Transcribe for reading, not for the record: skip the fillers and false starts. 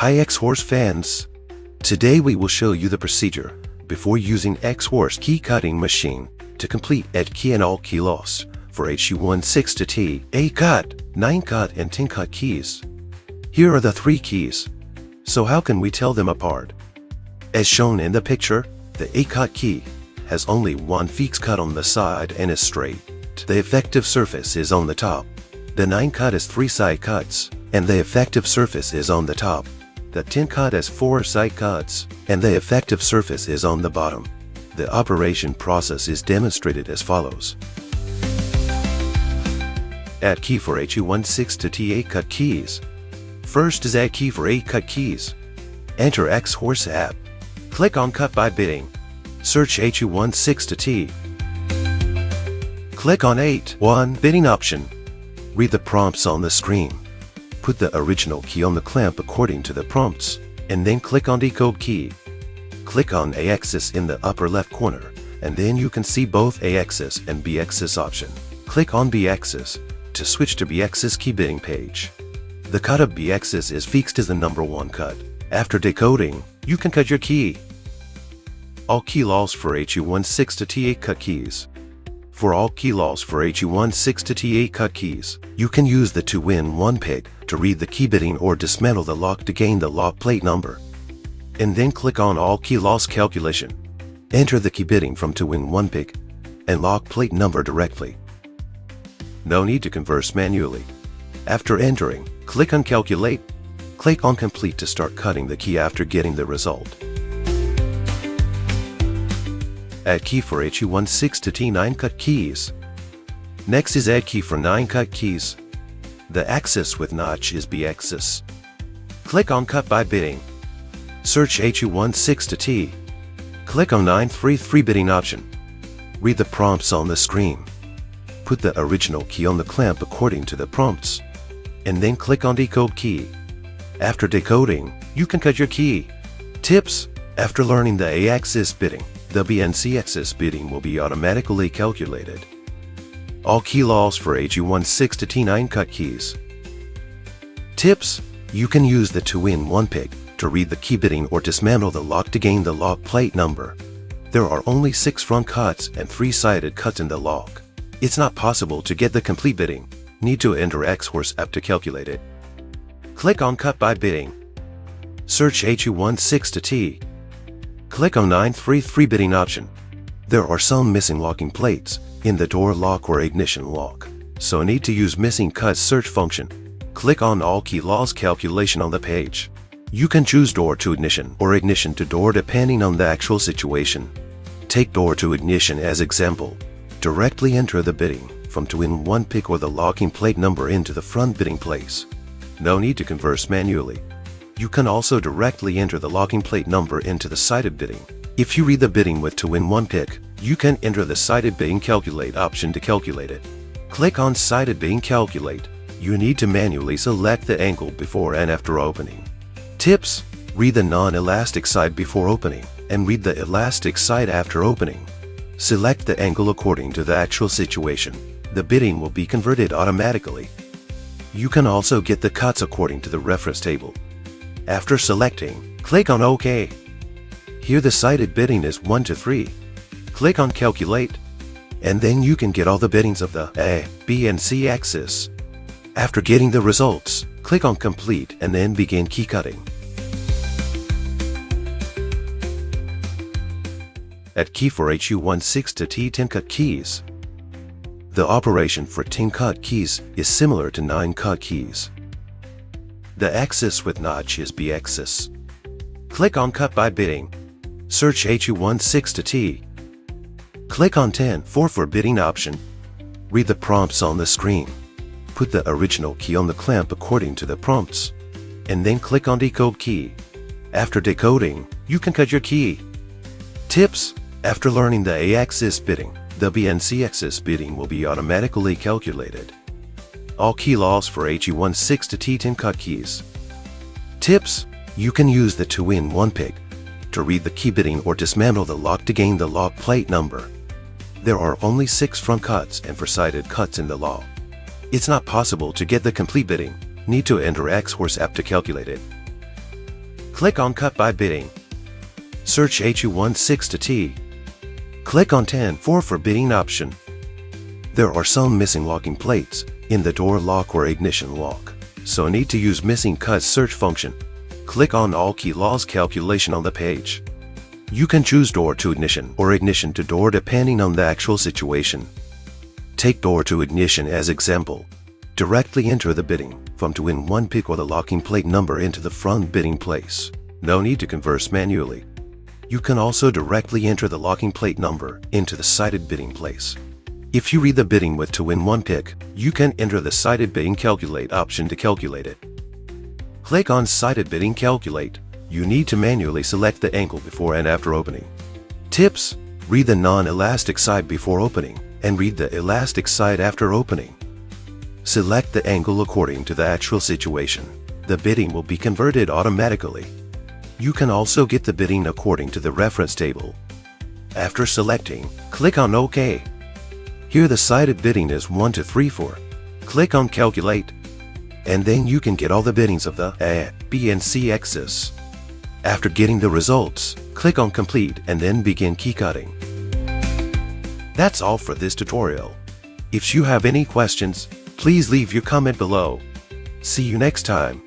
Hi Xhorse fans! Today we will show you the procedure before using Xhorse key cutting machine to complete edge key and all key loss for HU162T 8Cut, 9Cut and 10Cut keys. Here are the three keys. So how can we tell them apart? As shown in the picture, the 8Cut key has only one fixed cut on the side and is straight. The effective surface is on the top. The 9Cut has 3 side cuts, and the effective surface is on the top. The 10Cut has 4 side cuts, and the effective surface is on the bottom. The operation process is demonstrated as follows. Add key for HU162T 8Cut keys. First is add key for 8Cut keys. Enter Xhorse app. Click on Cut by Bidding. Search HU162T. Click on 8.1 Bidding option. Read the prompts on the screen. Put the original key on the clamp according to the prompts, and then click on Decode key. Click on A-axis in the upper left corner, and then you can see both A-axis and B-axis option. Click on B-axis to switch to B-axis key bidding page. The cut of B-axis is fixed as the number 1 cut. After decoding, you can cut your key. All key loss for HU162T 8Cut keys. For all key loss for HU162T 8Cut keys, you can use the 2-in-1 pick to read the key bidding or dismantle the lock to gain the lock plate number. And then click on All Key Loss Calculation. Enter the key bidding from 2-in-1 pick and lock plate number directly. No need to converse manually. After entering, click on Calculate. Click on Complete to start cutting the key after getting the result. Add key for HU162T 9Cut keys. Next is add key for 9Cut keys. The axis with notch is B-axis. Click on Cut by Bidding. Search HU162T. Click on 933 Bidding option. Read the prompts on the screen. Put the original key on the clamp according to the prompts, and then click on Decode key. After decoding, you can cut your key. Tips: after learning the A-axis bidding, the B and C-axis bidding will be automatically calculated. All key loss for HU162T 9Cut keys. Tips: you can use the 2-in-1 pick to read the key bidding or dismantle the lock to gain the lock plate number. There are only 6 front cuts and 3-sided cuts in the lock. It's not possible to get the complete bidding. Need to enter Xhorse app to calculate it. Click on Cut by Bidding. Search HU162T. Click on 933 Bidding option. There are some missing locking plates in the door lock or ignition lock, so need to use Missing Cut search function. Click on All Key Loss Calculation on the page. You can choose door to ignition or ignition to door depending on the actual situation. Take door to ignition as example. Directly enter the bidding from 2-in-1 pick or the locking plate number into the front bidding place. No need to converse manually. You can also directly enter the locking plate number into the sided bidding. If you read the bidding with 2-in-1 pick, you can enter the sided bidding calculate option to calculate it. Click on sided bidding calculate. You need to manually select the angle before and after opening. Tips: read the non-elastic side before opening and read the elastic side after opening. Select the angle according to the actual situation. The bidding will be converted automatically. You can also get the cuts according to the reference table. After selecting, click on OK. Here the sided bidding is 1 to 3. Click on Calculate, and then you can get all the biddings of the A, B and C axis. After getting the results, click on Complete and then begin key cutting. Add key for HU162T 10Cut keys. The operation for 10Cut keys is similar to 9Cut keys. The axis with notch is B-axis. Click on Cut by Bidding. Search HU162T. Click on 10.4 for bidding option. Read the prompts on the screen. Put the original key on the clamp according to the prompts, and then click on Decode key. After decoding, you can cut your key. Tips: after learning the A-axis bidding, the B and C-axis bidding will be automatically calculated. All key loss for HU162T 10Cut keys. Tips: you can use the 2-in-1 pick to read the key bidding or dismantle the lock to gain the lock plate number. There are only 6 front cuts and 4-sided cuts in the lock. It's not possible to get the complete bidding. Need to enter Xhorse app to calculate it. Click on Cut by Bidding. Search HU162T. Click on 10.4 for bidding option. There are some missing locking plates in the door lock or ignition lock, so need to use missing cut search function. Click on All Key Loss Calculation on the page. You can choose door to ignition or ignition to door depending on the actual situation. Take door to ignition as example. Directly enter the bidding from to in one pick or the locking plate number into the front bidding place. No need to converse manually. You can also directly enter the locking plate number into the cited bidding place. If you read the bidding with to win one pick, you can enter the cited bidding calculate option to calculate it. Click on cited bidding calculate. You need to manually select the angle before and after opening. Tips: read the non-elastic side before opening and read the elastic side after opening. Select the angle according to the actual situation. The bidding will be converted automatically. You can also get the bidding according to the reference table. After selecting, click on OK. Here the cited bidding is 1, 2, 3, 4. Click on Calculate, and then you can get all the biddings of the A, B, and C axis. After getting the results, click on Complete and then begin key cutting. That's all for this tutorial. If you have any questions, please leave your comment below. See you next time.